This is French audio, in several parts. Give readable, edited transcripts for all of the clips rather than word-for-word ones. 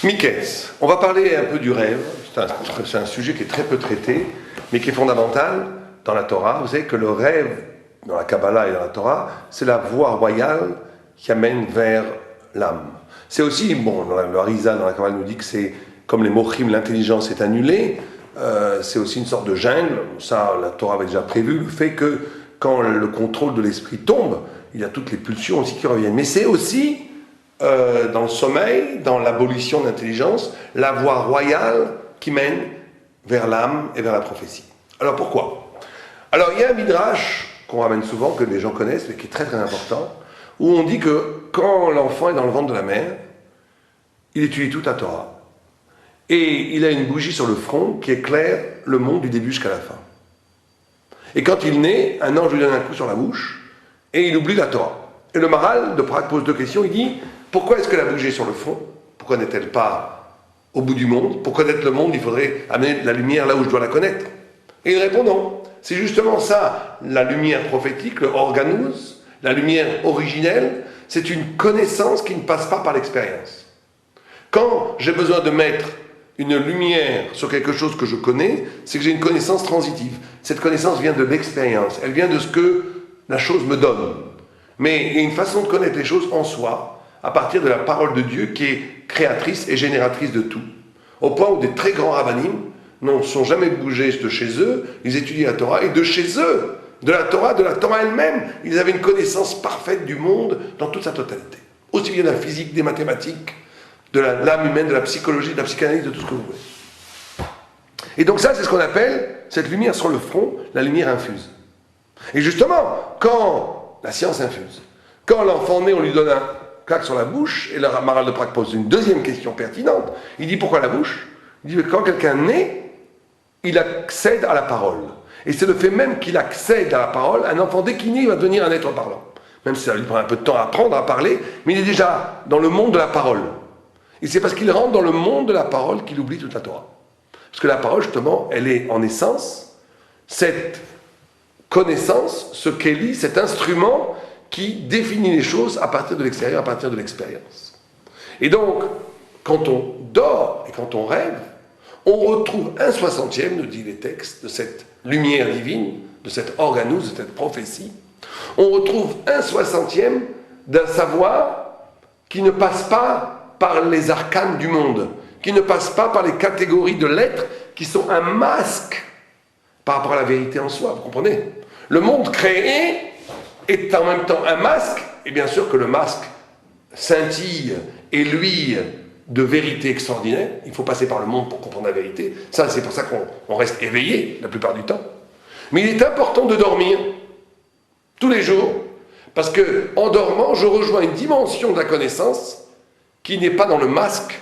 Mikes, on va parler un peu du rêve. C'est un sujet qui est très peu traité, mais qui est fondamental dans la Torah. Vous savez que le rêve, dans la Kabbalah et dans la Torah, c'est la voie royale qui amène vers l'âme. C'est aussi, bon, le Harizal dans la Kabbalah nous dit que c'est comme les mochim, l'intelligence est annulée. C'est aussi une sorte de jungle. Ça, la Torah avait déjà prévu le fait que quand le contrôle de l'esprit tombe, il y a toutes les pulsions aussi qui reviennent. Mais c'est aussi dans le sommeil, dans l'abolition de l'intelligence, la voie royale qui mène vers l'âme et vers la prophétie. Alors pourquoi? Alors il y a un midrash qu'on ramène souvent, que les gens connaissent, mais qui est très très important, où on dit que quand l'enfant est dans le ventre de la mère, il étudie toute la Torah. Et il a une bougie sur le front qui éclaire le monde du début jusqu'à la fin. Et quand il naît, un ange lui donne un coup sur la bouche, et il oublie la Torah. Et le Maharal de Prague pose deux questions, il dit: pourquoi est-ce que la bougie est sur le front? Pourquoi n'est-elle pas au bout du monde? Pour connaître le monde, il faudrait amener la lumière là où je dois la connaître. Et il répond non. C'est justement ça, la lumière prophétique, le organous, la lumière originelle, c'est une connaissance qui ne passe pas par l'expérience. Quand j'ai besoin de mettre une lumière sur quelque chose que je connais, c'est que j'ai une connaissance transitive. Cette connaissance vient de l'expérience, elle vient de ce que la chose me donne. Mais il y a une façon de connaître les choses en soi, à partir de la parole de Dieu qui est créatrice et génératrice de tout. Au point où des très grands rabbinim ne sont jamais bougés de chez eux, ils étudient la Torah, et de chez eux, de la Torah elle-même, ils avaient une connaissance parfaite du monde dans toute sa totalité. Aussi bien de la physique, des mathématiques, de l'âme humaine, de la psychologie, de la psychanalyse, de tout ce que vous voulez. Et donc ça, c'est ce qu'on appelle, cette lumière sur le front, la lumière infuse. Et justement, quand la science infuse, quand l'enfant naît, on lui donne un claque sur la bouche, et le Maharal de Prague pose une deuxième question pertinente. Il dit: pourquoi la bouche? Il dit: quand quelqu'un naît, il accède à la parole. Et c'est le fait même qu'il accède à la parole, un enfant dès qu'il naît, il va devenir un être parlant. Même si ça lui prend un peu de temps à apprendre à parler, mais il est déjà dans le monde de la parole. Et c'est parce qu'il rentre dans le monde de la parole qu'il oublie toute la Torah. Parce que la parole, justement, elle est en essence cette connaissance, ce qu'Élie, cet instrument qui définit les choses à partir de l'extérieur, à partir de l'expérience. Et donc, quand on dort et quand on rêve, on retrouve 1/60, nous dit les textes, de cette lumière divine, de cet organous, de cette prophétie. On retrouve 1/60 d'un savoir qui ne passe pas par les arcanes du monde, qui ne passe pas par les catégories de l'être qui sont un masque par rapport à la vérité en soi, vous comprenez? Le monde créé est en même temps un masque, et bien sûr que le masque scintille et luit de vérité extraordinaire. Il faut passer par le monde pour comprendre la vérité. Ça, c'est pour ça qu'on reste éveillé la plupart du temps. Mais il est important de dormir tous les jours, parce que en dormant, je rejoins une dimension de la connaissance qui n'est pas dans le masque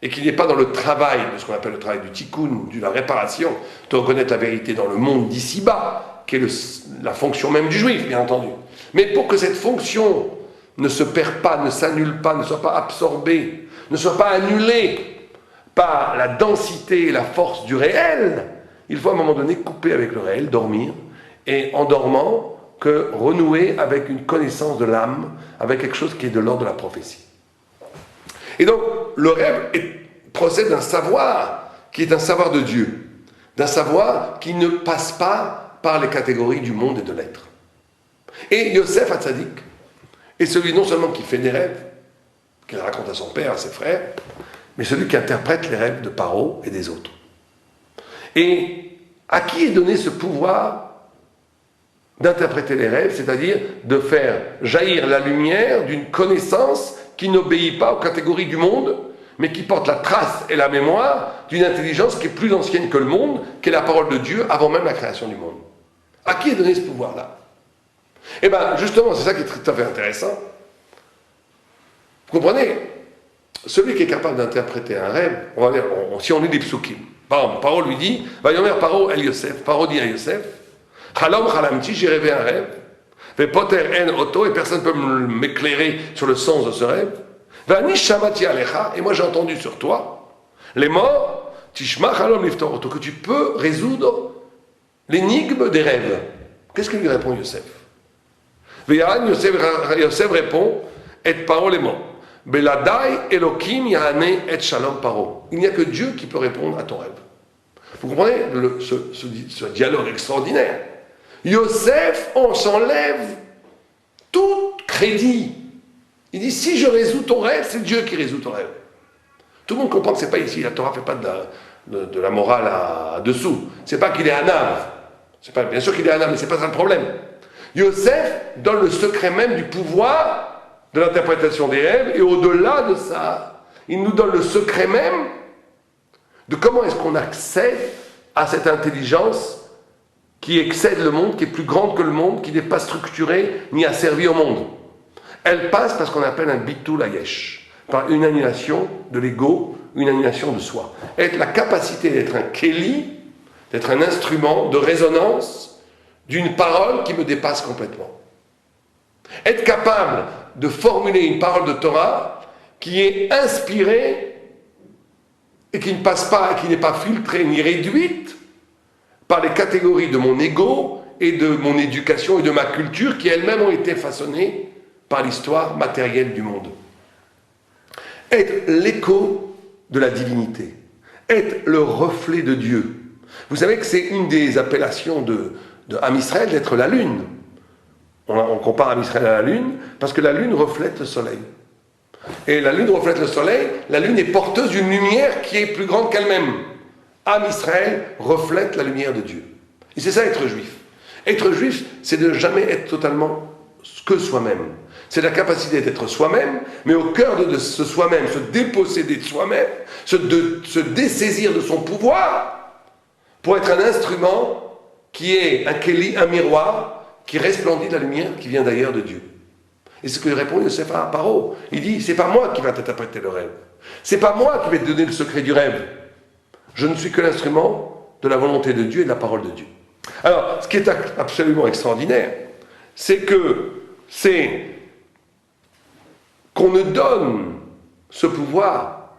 et qui n'est pas dans le travail, de ce qu'on appelle le travail du tikkun, de la réparation, de reconnaître la vérité dans le monde d'ici-bas, qui est la fonction même du juif, bien entendu. Mais pour que cette fonction ne se perd pas, ne s'annule pas, ne soit pas absorbée, ne soit pas annulée par la densité et la force du réel, il faut à un moment donné couper avec le réel, dormir, et en dormant, que renouer avec une connaissance de l'âme, avec quelque chose qui est de l'ordre de la prophétie. Et donc, le rêve procède d'un savoir qui est un savoir de Dieu, d'un savoir qui ne passe pas par les catégories du monde et de l'être. Et Yosef Hatzadik est celui non seulement qui fait des rêves, qu'il raconte à son père, à ses frères, mais celui qui interprète les rêves de Paro et des autres. Et à qui est donné ce pouvoir d'interpréter les rêves, c'est-à-dire de faire jaillir la lumière d'une connaissance qui n'obéit pas aux catégories du monde, mais qui porte la trace et la mémoire d'une intelligence qui est plus ancienne que le monde, qui est la parole de Dieu avant même la création du monde. À qui est donné ce pouvoir-là? Eh bien, justement, c'est ça qui est tout à fait intéressant. Vous comprenez? Celui qui est capable d'interpréter un rêve, on va dire, si on lit les psukim, par exemple, Paro lui dit, Vayomer Paro El Yosef, Paro dit à Yosef, Chalom Chalamti, j'ai rêvé un rêve, Ve Poter En Oto, et personne ne peut m'éclairer sur le sens de ce rêve, Vani Shamati Alecha, et moi j'ai entendu sur toi, les morts, Tishma Chalom Liftor Oto, que tu peux résoudre l'énigme des rêves. Qu'est-ce que lui répond Yosef? Yosef répond, et Paro les morts. Beladai Elokim Yahane et Shalom Paro. Il n'y a que Dieu qui peut répondre à ton rêve. Vous comprenez ce dialogue extraordinaire. Yosef, on s'enlève tout crédit. Il dit, si je résous ton rêve, c'est Dieu qui résout ton rêve. Tout le monde comprend que ce n'est pas ici, la Torah ne fait pas de la morale à dessous. Ce n'est pas qu'il est Hanav. Bien sûr qu'il est Hanav, mais ce n'est pas ça le problème. Yosef donne le secret même du pouvoir de l'interprétation des rêves, et au-delà de ça, il nous donne le secret même de comment est-ce qu'on accède à cette intelligence qui excède le monde, qui est plus grande que le monde, qui n'est pas structurée ni asservie au monde. Elle passe par ce qu'on appelle un bitul hayesh, par une annulation de l'ego, une annulation de soi. Être la capacité d'être un keli, d'être un instrument de résonance d'une parole qui me dépasse complètement. Être capable de formuler une parole de Torah qui est inspirée et qui ne passe pas, qui n'est pas filtrée ni réduite par les catégories de mon ego et de mon éducation et de ma culture qui elles-mêmes ont été façonnées par l'histoire matérielle du monde. Être l'écho de la divinité, être le reflet de Dieu. Vous savez que c'est une des appellations de Am Israël d'être la lune. On compare Am Israël à la lune parce que la lune reflète le soleil. Et la lune reflète le soleil, la lune est porteuse d'une lumière qui est plus grande qu'elle-même. Am Israël reflète la lumière de Dieu. Et c'est ça être juif. Être juif, c'est de jamais être totalement que soi-même. C'est la capacité d'être soi-même, mais au cœur de ce soi-même, se déposséder de soi-même, se dessaisir de son pouvoir, pour être un instrument qui est un keli, un miroir, qui resplendit de la lumière qui vient d'ailleurs de Dieu. Et c'est ce que répond Yosef à Paro. Il dit, c'est pas moi qui va t'interpréter le rêve. C'est pas moi qui vais te donner le secret du rêve. Je ne suis que l'instrument de la volonté de Dieu et de la parole de Dieu. Alors, ce qui est absolument extraordinaire, c'est qu'on ne donne ce pouvoir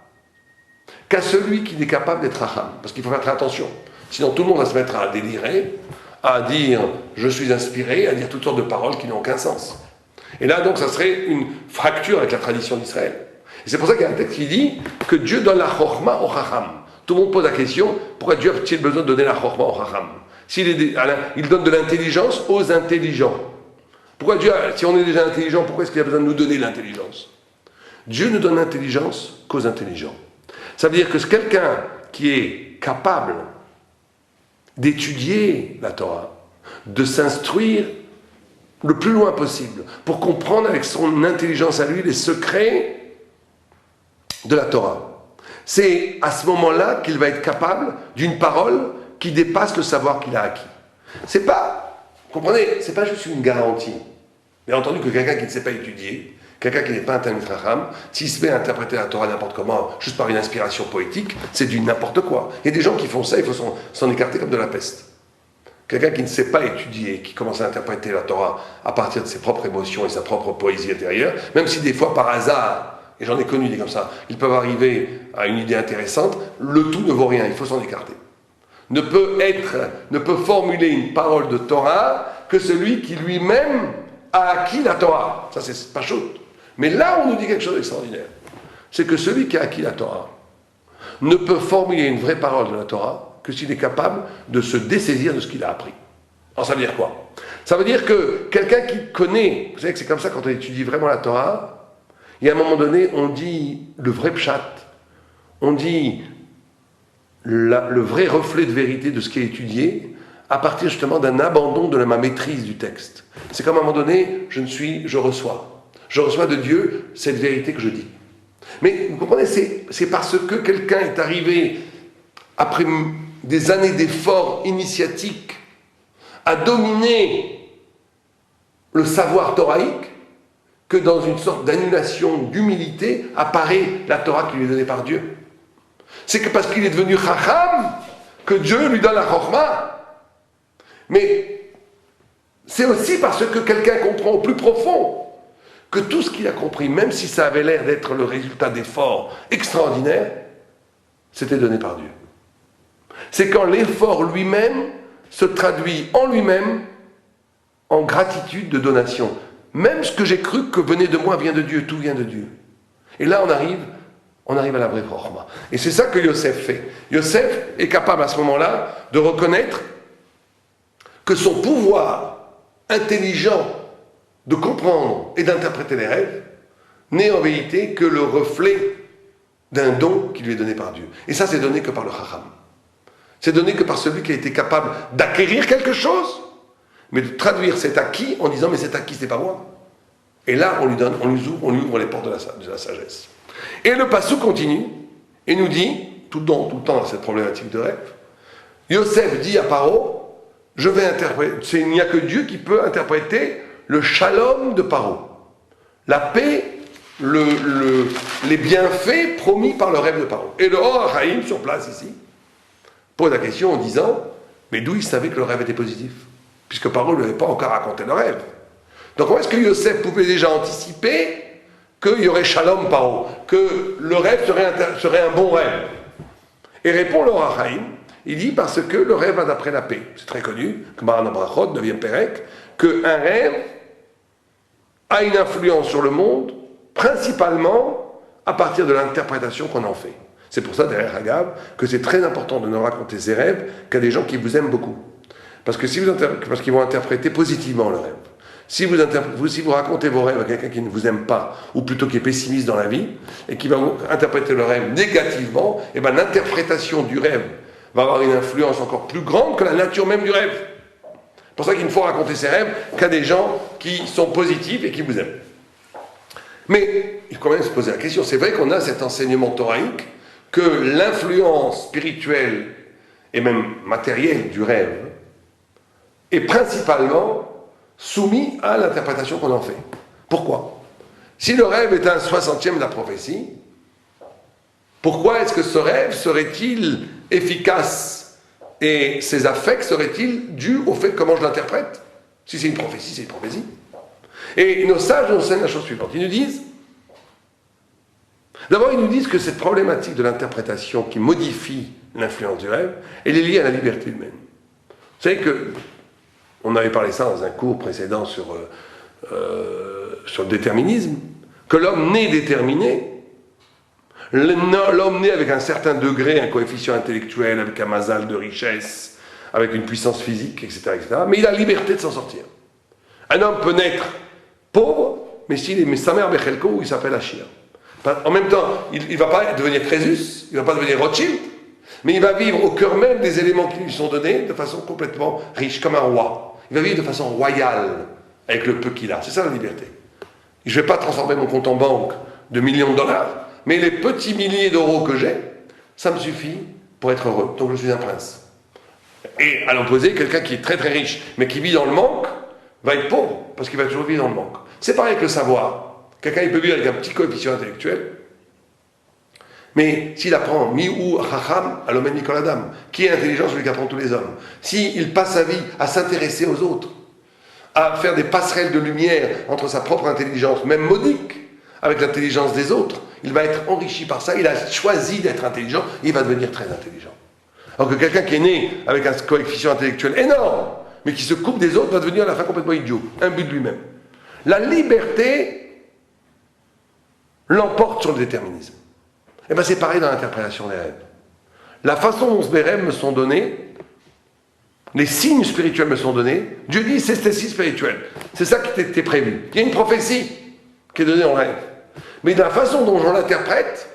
qu'à celui qui n'est capable d'être Raham. Parce qu'il faut faire très attention. Sinon, tout le monde va se mettre à délirer, à dire « je suis inspiré », à dire toutes sortes de paroles qui n'ont aucun sens. Et là, donc, ça serait une fracture avec la tradition d'Israël. Et c'est pour ça qu'il y a un texte qui dit que Dieu donne la chokhma au chacham. Tout le monde pose la question, pourquoi Dieu a-t-il besoin de donner la chokhma au chacham? Il donne de l'intelligence aux intelligents. Pourquoi Dieu, si on est déjà intelligent, pourquoi est-ce qu'il a besoin de nous donner l'intelligence? Dieu ne donne l'intelligence qu'aux intelligents. Ça veut dire que c'est quelqu'un qui est capable d'étudier la Torah, de s'instruire le plus loin possible, pour comprendre avec son intelligence à lui les secrets de la Torah. C'est à ce moment-là qu'il va être capable d'une parole qui dépasse le savoir qu'il a acquis. C'est pas, comprenez, c'est pas juste une garantie. Bien entendu que quelqu'un qui ne sait pas étudier, quelqu'un qui n'est pas un Talmid Chacham, s'il se met à interpréter la Torah n'importe comment, juste par une inspiration poétique, c'est du n'importe quoi. Il y a des gens qui font ça, il faut s'en écarter comme de la peste. Quelqu'un qui ne sait pas étudier, qui commence à interpréter la Torah à partir de ses propres émotions et sa propre poésie intérieure, même si des fois par hasard, et j'en ai connu des comme ça, ils peuvent arriver à une idée intéressante, le tout ne vaut rien, il faut s'en écarter. Ne peut formuler une parole de Torah que celui qui lui-même a acquis la Torah. Ça, c'est pas chaud. Mais là, on nous dit quelque chose d'extraordinaire. C'est que celui qui a acquis la Torah ne peut formuler une vraie parole de la Torah que s'il est capable de se dessaisir de ce qu'il a appris. Alors, ça veut dire quoi? Ça veut dire que quelqu'un qui connaît, vous savez que c'est comme ça quand on étudie vraiment la Torah, et à un moment donné, on dit le vrai pshat, on dit le vrai reflet de vérité de ce qui est étudié, à partir justement d'un abandon de ma maîtrise du texte. C'est comme à un moment donné, je reçois. Je reçois de Dieu cette vérité que je dis. Mais vous comprenez, c'est parce que quelqu'un est arrivé, après des années d'efforts initiatiques, à dominer le savoir thoraïque, que dans une sorte d'annulation d'humilité apparaît la Torah qui lui est donnée par Dieu. C'est que parce qu'il est devenu Chacham, que Dieu lui donne la Chokhmah. Mais c'est aussi parce que quelqu'un comprend au plus profond que tout ce qu'il a compris, même si ça avait l'air d'être le résultat d'efforts extraordinaires, c'était donné par Dieu. C'est quand l'effort lui-même se traduit en lui-même en gratitude de donation. Même ce que j'ai cru que venait de moi vient de Dieu, tout vient de Dieu. Et là, on arrive à la vraie Chokhma. Et c'est ça que Yosef fait. Yosef est capable à ce moment-là de reconnaître que son pouvoir intelligent de comprendre et d'interpréter les rêves n'est en vérité que le reflet d'un don qui lui est donné par Dieu. Et ça, c'est donné que par le Chacham. C'est donné que par celui qui a été capable d'acquérir quelque chose, mais de traduire cet acquis en disant « mais cet acquis, c'est pas moi ». Et là, on lui ouvre les portes de la sagesse. Et le passou continue et nous dit, tout le temps dans cette problématique de rêve, Yosef dit à Paro, je vais interpréter, il n'y a que Dieu qui peut interpréter le shalom de Paro. La paix, les bienfaits promis par le rêve de Paro. Et le Or Haïm, sur place ici, pose la question en disant, mais d'où il savait que le rêve était positif? Puisque Paro ne lui avait pas encore raconté le rêve. Donc comment est-ce que Yosef pouvait déjà anticiper qu'il y aurait shalom Paro, que le rêve serait un bon rêve? Et répond le Or Haïm, il dit parce que le rêve va d'après la paix. C'est très connu, que Maran Abrachot, 9e Pérec, qu'un rêve a une influence sur le monde, principalement à partir de l'interprétation qu'on en fait. C'est pour ça, derrière Hagav, que c'est très important de ne raconter ses rêves qu'à des gens qui vous aiment beaucoup. Parce qu'ils vont interpréter positivement le rêve. Si vous racontez vos rêves à quelqu'un qui ne vous aime pas, ou plutôt qui est pessimiste dans la vie, et qui va interpréter le rêve négativement, et bien l'interprétation du rêve va avoir une influence encore plus grande que la nature même du rêve. C'est pour ça qu'il ne faut raconter ses rêves qu'à des gens qui sont positifs et qui vous aiment. Mais il faut quand même se poser la question, c'est vrai qu'on a cet enseignement thoraïque que l'influence spirituelle et même matérielle du rêve est principalement soumis à l'interprétation qu'on en fait. Pourquoi? Si le rêve est un 60e de la prophétie, pourquoi est-ce que ce rêve serait-il efficace et ses affects seraient-ils dus au fait comment je l'interprète? Si c'est une prophétie, c'est une prophétie. Et nos sages nous enseignent la chose suivante. Ils nous disent, d'abord ils nous disent que cette problématique de l'interprétation qui modifie l'influence du rêve, elle est liée à la liberté humaine. Vous savez que on avait parlé ça dans un cours précédent sur le déterminisme, que l'homme né déterminé, l'homme né avec un certain degré, un coefficient intellectuel, avec un mazal de richesse, avec une puissance physique, etc., mais il a la liberté de s'en sortir. Un homme peut naître pauvre, mais s'il est Samer Bechelko, il s'appelle Achir. En même temps, il ne va pas devenir Crésus, il ne va pas devenir Rothschild, mais il va vivre au cœur même des éléments qui lui sont donnés de façon complètement riche, comme un roi. Il va vivre de façon royale, avec le peu qu'il a. C'est ça la liberté. Je ne vais pas transformer mon compte en banque de millions de dollars, mais les petits milliers d'euros que j'ai, ça me suffit pour être heureux. Donc je suis un prince. Et à l'opposé, quelqu'un qui est très très riche, mais qui vit dans le manque, va être pauvre, parce qu'il va toujours vivre dans le manque. C'est pareil avec le savoir. Quelqu'un il peut vivre avec un petit coefficient intellectuel, mais s'il apprend mi-ou chacham, alomène Nicolas Adam, qui est intelligent, celui qui apprend tous les hommes, s'il passe sa vie à s'intéresser aux autres, à faire des passerelles de lumière entre sa propre intelligence, même modique, avec l'intelligence des autres, il va être enrichi par ça, il a choisi d'être intelligent, il va devenir très intelligent. Alors que quelqu'un qui est né avec un coefficient intellectuel énorme, mais qui se coupe des autres, va devenir à la fin complètement idiot, imbu de lui-même. La liberté l'emporte sur le déterminisme. Et bien c'est pareil dans l'interprétation des rêves. La façon dont mes rêves me sont donnés, les signes spirituels me sont donnés, Dieu dit c'est ces signes spirituels. C'est ça qui était prévu. Il y a une prophétie qui est donnée en rêve. Mais de la façon dont je l'interprète,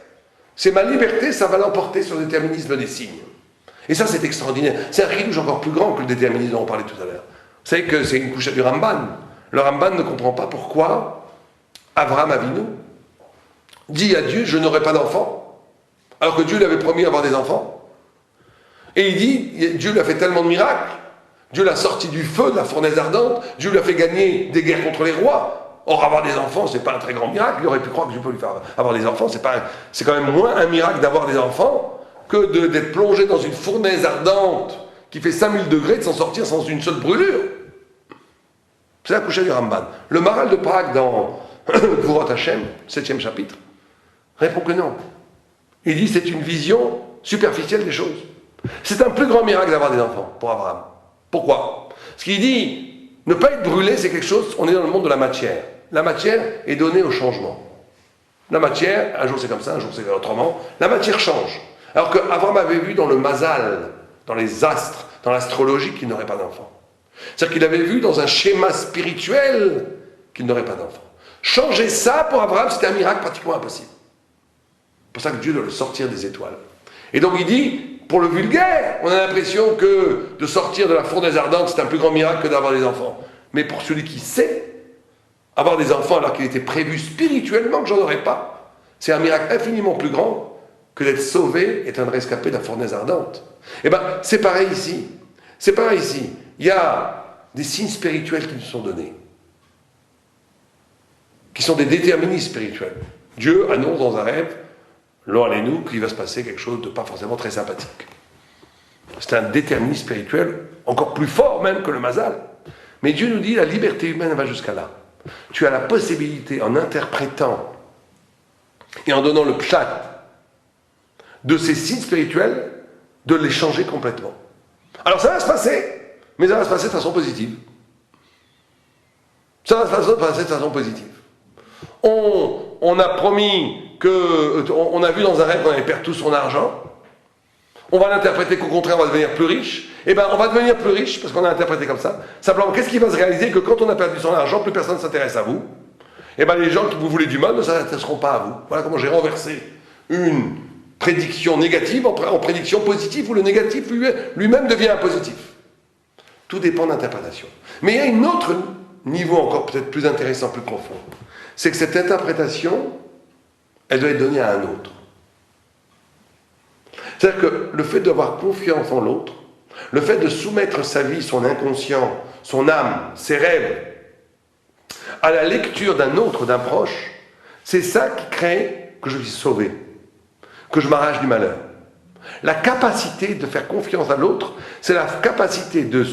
c'est ma liberté, ça va l'emporter sur le déterminisme des signes. Et ça c'est extraordinaire. C'est un chidouche encore plus grand que le déterminisme dont on parlait tout à l'heure. Vous savez que c'est une couche du Ramban. Le Ramban ne comprend pas pourquoi Abraham Avinu dit à Dieu, je n'aurai pas d'enfant, alors que Dieu lui avait promis d'avoir des enfants. Et il dit, Dieu lui a fait tellement de miracles, Dieu l'a sorti du feu, de la fournaise ardente, Dieu lui a fait gagner des guerres contre les rois. Or, avoir des enfants, c'est pas un très grand miracle, il aurait pu croire que Dieu peut lui faire avoir des enfants, c'est quand même moins un miracle d'avoir des enfants que d'être plongé dans une fournaise ardente qui fait 5000 degrés, de s'en sortir sans une seule brûlure. C'est la couche du Ramban. Le Maral de Prague dans Gvurot Hashem, 7e chapitre, répond que non. Il dit c'est une vision superficielle des choses. C'est un plus grand miracle d'avoir des enfants pour Abraham. Pourquoi? Parce qu'il dit ne pas être brûlé, c'est quelque chose, on est dans le monde de la matière. La matière est donnée au changement. La matière, un jour c'est comme ça, un jour c'est autrement. La matière change. Alors qu'Abraham avait vu dans le mazal, dans les astres, dans l'astrologie, qu'il n'aurait pas d'enfant. C'est-à-dire qu'il avait vu dans un schéma spirituel qu'il n'aurait pas d'enfant. Changer ça pour Abraham, c'était un miracle pratiquement impossible. C'est pour ça que Dieu doit le sortir des étoiles. Et donc il dit, pour le vulgaire, on a l'impression que de sortir de la fournaise ardente, c'est un plus grand miracle que d'avoir des enfants. Mais pour celui qui sait, avoir des enfants alors qu'il était prévu spirituellement que j'en aurais pas, c'est un miracle infiniment plus grand que d'être sauvé et d'être rescapé de la fournaise ardente. Eh bien, c'est pareil ici. C'est pareil ici. Il y a des signes spirituels qui nous sont donnés, qui sont des déterministes spirituels. Dieu annonce dans un rêve, l'on allez-nous, qu'il va se passer quelque chose de pas forcément très sympathique. C'est un déterminisme spirituel encore plus fort même que le mazal. Mais Dieu nous dit, la liberté humaine va jusqu'à là. Tu as la possibilité, en interprétant et en donnant le pshat de ces signes spirituels, de les changer complètement. Alors ça va se passer, mais ça va se passer de façon positive. Ça va se passer de façon positive. On a promis on a vu dans un rêve qu'on allait perdre tout son argent. On va l'interpréter qu'au contraire, on va devenir plus riche. Eh bien, on va devenir plus riche parce qu'on a interprété comme ça. Simplement, qu'est-ce qui va se réaliser? Que quand on a perdu son argent, plus personne ne s'intéresse à vous. Eh bien, les gens qui vous voulaient du mal ne s'intéresseront pas à vous. Voilà comment j'ai renversé une prédiction négative en prédiction positive, où le négatif lui-même devient un positif. Tout dépend d'interprétation. Mais il y a un autre niveau encore peut-être plus intéressant, plus profond. C'est que cette interprétation, elle doit être donnée à un autre. C'est-à-dire que le fait d'avoir confiance en l'autre, le fait de soumettre sa vie, son inconscient, son âme, ses rêves, à la lecture d'un autre, d'un proche, c'est ça qui crée que je suis sauvé, que je m'arrache du malheur. La capacité de faire confiance à l'autre, c'est la capacité de